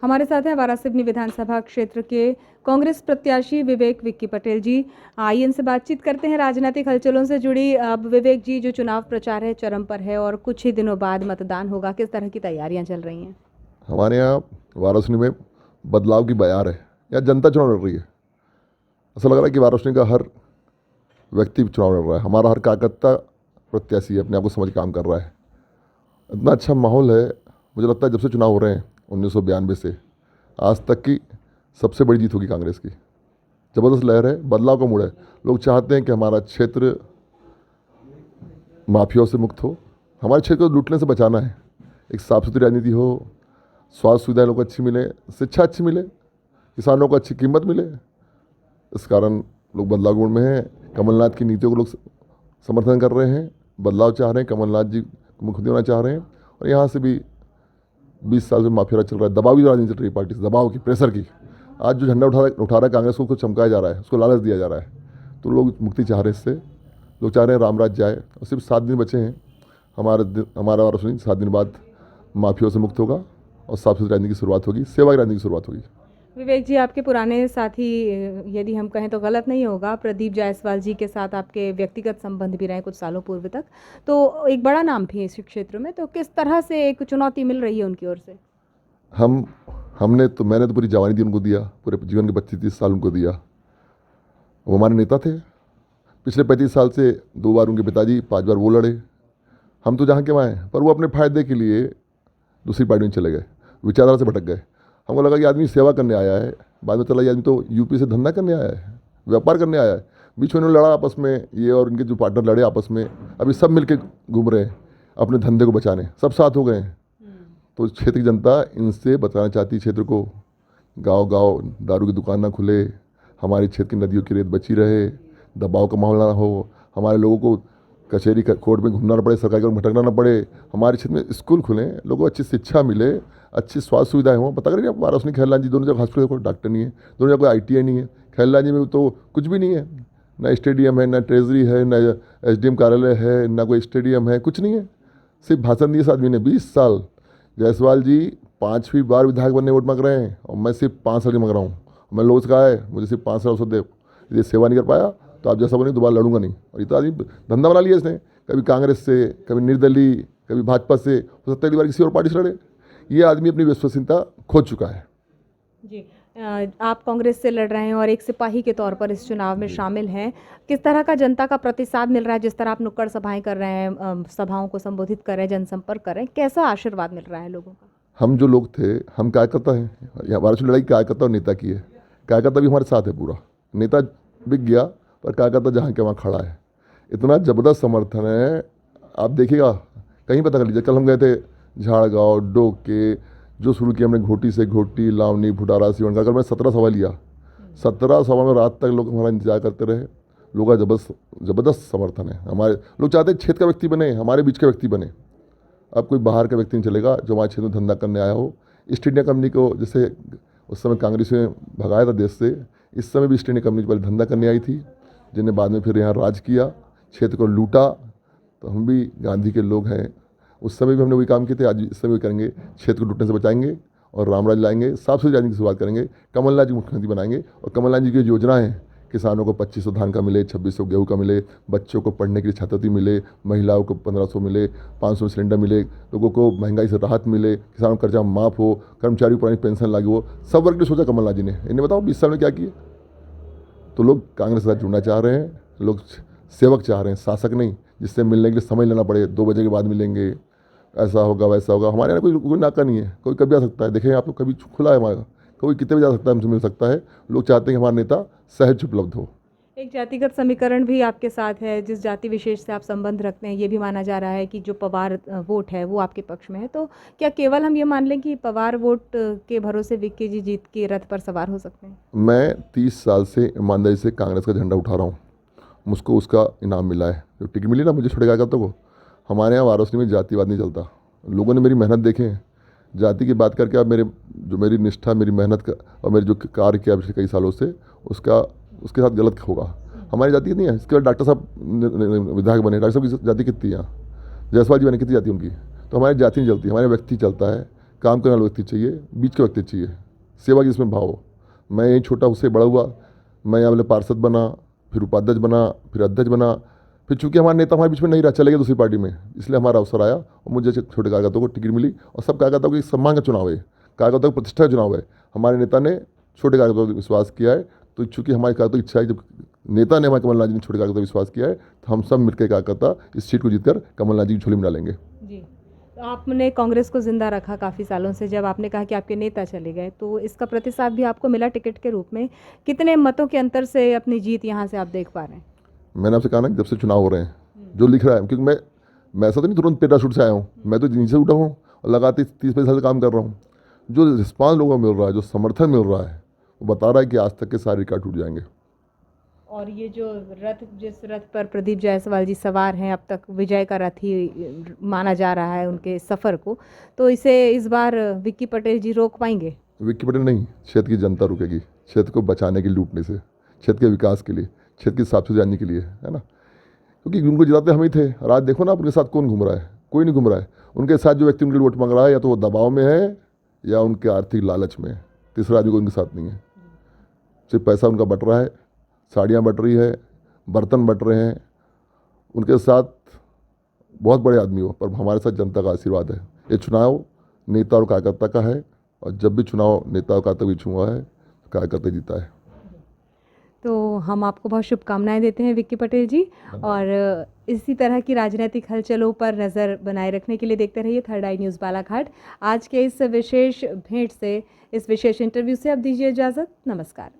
हमारे साथ हैं वारासिवनी विधानसभा क्षेत्र के कांग्रेस प्रत्याशी विवेक विक्की पटेल जी। आइए इनसे बातचीत करते हैं राजनीतिक हलचलों से जुड़ी। अब विवेक जी, जो चुनाव प्रचार है चरम पर है और कुछ ही दिनों बाद मतदान होगा, किस तरह की तैयारियां चल रही हैं? हमारे यहाँ वाराणसी में बदलाव की बयार है। यहाँ जनता चुनाव लड़ रही है। ऐसा लग रहा है कि वाराणसी का हर व्यक्ति चुनाव लड़ रहा है। हमारा हर कार्यकर्ता प्रत्याशी अपने आप को समझ काम कर रहा है। इतना अच्छा माहौल है, मुझे लगता है जब से चुनाव हो रहे हैं 1992 से आज तक की सबसे बड़ी जीत होगी कांग्रेस की। ज़बरदस्त लहर है, बदलाव का मूड है। लोग चाहते हैं कि हमारा क्षेत्र माफियाओं से मुक्त हो, हमारे क्षेत्र को लूटने से बचाना है। एक साफ सुथरी राजनीति हो, स्वास्थ्य सुविधाएं लोग को अच्छी मिले, शिक्षा अच्छी मिले, किसानों को अच्छी कीमत मिले। इस कारण लोग बदलाव गुण में हैं। कमलनाथ की नीतियों को लोग समर्थन कर रहे हैं, बदलाव चाह रहे हैं, कमलनाथ जी मुख्यमंत्री होना चाह रहे हैं। और यहाँ से भी 20 साल से माफिया राज चल रहा है, दबाव की राजनीति चल रही है, पार्टी से दबाव की, प्रेशर की। आज जो झंडा उठा रहा है कांग्रेस को, उसको चमकाया जा रहा है, उसको लालच दिया जा रहा है। तो लोग मुक्ति चाह रहे हैं इससे, लोग चाह रहे हैं रामराज जाए। और सिर्फ 7 दिन बचे हैं, हमारा वाराणसी 7 दिन बाद माफियाओं से मुक्त होगा और साफ सुथरी राजनीति की शुरुआत होगी, सेवा की राजनीति की शुरुआत होगी। विवेक जी, आपके पुराने साथी, यदि हम कहें तो गलत नहीं होगा, प्रदीप जायसवाल जी के साथ आपके व्यक्तिगत संबंध भी रहे कुछ सालों पूर्व तक, तो एक बड़ा नाम भी है इस क्षेत्र में, तो किस तरह से एक चुनौती मिल रही है उनकी ओर से? मैंने तो पूरी जवानी दी उनको दिया, पूरे जीवन के 25-30 साल उनको दिया। वो हमारे नेता थे। पिछले 35 साल से 2 बार उनके पिताजी, 5 बार वो लड़े। हम तो जहाँ के वहाँ हैं, पर वो अपने फायदे के लिए दूसरी पार्टी में चले गए, विचारधारा से भटक गए। हमको लगा कि आदमी सेवा करने आया है, बाद में चला ये आदमी तो यूपी से धंधा करने आया है, व्यापार करने आया है। बीच में उन्होंने लड़ा आपस में, ये और इनके जो पार्टनर लड़े आपस में। अभी सब मिलके घूम रहे हैं अपने धंधे को बचाने, सब साथ हो गए हैं। तो क्षेत्र की जनता इनसे बचाना चाहती है क्षेत्र को। गांव गांव दारू की दुकान ना खुले, हमारे क्षेत्र की नदियों की रेत बची रहे, दबाव का माहौल ना हो, हमारे लोगों को कचहरी कोर्ट में घूमना ना पड़े, सरकारी को भटकना ना पड़े, हमारे क्षेत्र में स्कूल खुलें, लोगों को अच्छी शिक्षा मिले, अच्छी स्वास्थ्य सुविधाएं हों। पता करें आप वाराणसी खैरलान जी दोनों जगह हॉस्पिटल, कोई डॉक्टर नहीं है, दोनों जगह कोई ITI नहीं है। खैरलान जी में तो कुछ भी नहीं है, ना स्टेडियम है, ना ट्रेजरी है, ना SDM कार्यालय है, ना कोई स्टेडियम है, कुछ नहीं है। सिर्फ भाषण दिए इस आदमी ने 20 साल। जायसवाल जी 5वीं बार विधायक बनने वोट मांग रहे हैं और मैं सिर्फ 5 साल की मांग रहा हूँ। मैं लोगों से कहा है मुझे सिर्फ 5 साल अवसर दे, ये सेवा नहीं कर पाया तो आप जैसा बने दोबारा लड़ूंगा नहीं। और ये तो आदमी धंधा बना लिया इसने, कभी कांग्रेस से, कभी निर्दलीय, कभी भाजपा से, हो सकता है अगली बार किसी और पार्टी से लड़े। ये आदमी अपनी विश्वसनीयता खो चुका है। जी, आप कांग्रेस से लड़ रहे हैं और एक सिपाही के तौर पर इस चुनाव में शामिल हैं। किस तरह का जनता का प्रतिसाद मिल रहा है? जिस तरह आप नुक्कड़ सभाएं कर रहे हैं, सभाओं को संबोधित कर रहे हैं, जनसंपर्क कर रहे हैं, कैसा आशीर्वाद मिल रहा है लोगों का? हम जो लोग थे, हम कार्यकर्ता हैं। यहाँ वाराणसी लड़ाई कार्यकर्ता और नेता की है। कार्यकर्ता भी हमारे साथ है पूरा, नेता बिक गया पर कार्यकर्ता जहाँ के वहाँ खड़ा है। इतना ज़बरदस्त समर्थन है, आप देखिएगा, कहीं पता कर लीजिए। कल हम गए थे झाड़गांव, डोके, जो शुरू किया हमने घोटी से, घोटी, लावनी, भुटारा, सिवन का। कल मैं 17 सभा लिया, 17 सभा में रात तक लोग हमारा इंतजार करते रहे। लोगों का ज़बरदस्त समर्थन है। हमारे लोग चाहते हैं क्षेत्र का व्यक्ति बने, हमारे बीच का व्यक्ति बने। अब कोई बाहर का व्यक्ति नहीं चलेगा जो हमारे क्षेत्र में धंधा करने आया हो। ईस्ट इंडिया कंपनी को जैसे उस समय कांग्रेस ने भगाया था देश से, इस समय भी ईस्ट इंडिया कंपनी पहले धंधा करने आई थी, जिन्हें बाद में फिर यहाँ राज किया, क्षेत्र को लूटा। तो हम भी गांधी के लोग हैं, उस समय भी हमने वही काम किए थे, आज इस समय भी करेंगे। क्षेत्र को लूटने से बचाएंगे और रामराज लाएंगे, साफ सुथरी राजनीति की शुरुआत करेंगे, कमलनाथ जी मुख्यमंत्री बनाएंगे। और कमलनाथ जी की योजनाएं, किसानों को 2500 धान का मिले, 2600 गेहूँ का मिले, बच्चों को पढ़ने के लिए छात्रवृत्ति मिले, महिलाओं को 1500 मिले, 500 सिलेंडर मिले, लोगों को महंगाई से राहत मिले, किसानों का कर्जा माफ़ हो, कर्मचारियों को पुरानी पेंशन लागू हो। सब वर्ग ने सोचा कमलनाथ जी ने। इन्हें बताओ 20 साल में क्या किए। तो लोग कांग्रेस के साथ जुड़ना चाह रहे हैं, लोग सेवक चाह रहे हैं, शासक नहीं, जिससे मिलने के लिए समय लेना पड़े, 2 बजे के बाद मिलेंगे, ऐसा होगा वैसा होगा। हमारे यहाँ कोई नाका नहीं है, कोई कभी आ सकता है। देखें आप लोग, कभी खुला है हमारा, कोई कितने भी जा सकता है, हमसे मिल सकता है। लोग चाहते हैं कि हमारा नेता सहज उपलब्ध हो। एक जातिगत समीकरण भी आपके साथ है, जिस जाति विशेष से आप संबंध रखते हैं, ये भी माना जा रहा है कि जो पवार वोट है वो आपके पक्ष में है। तो क्या केवल हम ये मान लें कि पवार वोट के भरोसे विक्की जी जीत के रथ पर सवार हो सकते हैं? मैं 30 साल से ईमानदारी से कांग्रेस का झंडा उठा रहा हूँ, मुझको उसका इनाम मिला है। जो टिकट मिली ना मुझे छोटे कार्यकर्ता को। हमारे यहाँ वाराणसी में जातिवाद नहीं चलता। लोगों ने मेरी मेहनत देखे हैं, जाति की बात करके आप मेरी निष्ठा, मेरी मेहनत का और मेरे जो कार्य किया पिछले कई सालों से, उसके साथ गलत होगा। हमारी जाति कितनी है? इसके बाद डॉक्टर साहब विधायक बने, डॉक्टर साहब की जाति कितनी है? जायसवाल जी बने, कितनी जाति उनकी? तो हमारी जाति नहीं चलती, हमारे व्यक्ति चलता है, काम करने वाला व्यक्ति चाहिए, बीच का व्यक्ति चाहिए, सेवा की जिसमें भाव हो। मैं यहीं छोटा उससे बड़ा हुआ, मैं यहाँ वाले पार्षद बना, फिर उपाध्यक्ष बना, फिर अध्यक्ष बना, फिर चूंकि हमारा नेता हमारे बीच में नहीं रहा, चले गए दूसरी पार्टी में, इसलिए हमारा अवसर आया और मुझे छोटे कार्यकर्ताओं को टिकट मिली। और सब कार्यकर्ताओं को एक सम्मान का चुनाव है, कार्यकर्ताओं की प्रतिष्ठा का चुनाव है। हमारे नेता ने छोटे कार्यकर्ताओं पर विश्वास किया है, तो चूंकि हमारे कार्यकर्ताओं की इच्छा है, जब नेता ने हमारे कमलनाथ जी ने छोटे कार्यकर्ता विश्वास किया है, तो हम सब मिलकर कार्यकर्ता इस सीट को जीतकर कमलनाथ जी की झोली में डालेंगे। जी, तो आपने कांग्रेस को जिंदा रखा काफ़ी सालों से। जब आपने कहा कि आपके नेता चले गए, तो इसका प्रतिसाद भी आपको मिला टिकट के रूप में। कितने मतों के अंतर से अपनी जीत यहाँ से आप देख पा रहे हैं? मैंने आपसे कहा ना, जब से चुनाव हो रहे हैं, जो लिख रहा है, क्योंकि मैं ऐसा तो नहीं तुरंत पैराशूट से आया हूँ, मैं तो नीचे उठा हूँ और लगातार 30-35 साल से काम कर रहा हूँ। जो रिस्पांस लोगों को मिल रहा है, जो समर्थन मिल रहा है, वो बता रहा है कि आज तक के सारे रिकॉर्ड टूट जाएंगे। और ये जो रथ, जिस रथ पर प्रदीप जायसवाल जी सवार हैं, अब तक विजय का रथ ही माना जा रहा है उनके सफ़र को, तो इसे इस बार विक्की पटेल जी रोक पाएंगे? विक्की पटेल नहीं, क्षेत्र की जनता रुकेगी, क्षेत्र को बचाने के लिए, लूटने से, क्षेत्र के विकास के लिए, क्षेत्र की साफ सुथरी जानने के लिए, है ना। क्योंकि उनको जिताते हम ही थे, और आज देखो ना आप उनके साथ कौन घूम रहा है, कोई नहीं घूम रहा है। उनके साथ जो व्यक्ति उनके लिए वोट मांग रहा है, या तो वो दबाव में है या उनके आर्थिक लालच में है, तीसरा आदमी को उनके साथ नहीं है। सिर्फ पैसा उनका बट रहा है, साड़ियाँ बट रही है, बर्तन बट रहे हैं, उनके साथ बहुत बड़े आदमी हो, पर हमारे साथ जनता का आशीर्वाद है। ये चुनाव नेता और कार्यकर्ता का है, और जब भी चुनाव नेता और कार्यकर्ता बीच हुआ है, कार्यकर्ता जीता है। तो हम आपको बहुत शुभकामनाएं देते हैं विक्की पटेल जी, और इसी तरह की राजनीतिक हलचलों पर नज़र बनाए रखने के लिए देखते रहिए थर्ड आई न्यूज़ बालाघाट। आज के इस विशेष भेंट से, इस विशेष इंटरव्यू से अब दीजिए इजाज़त। नमस्कार।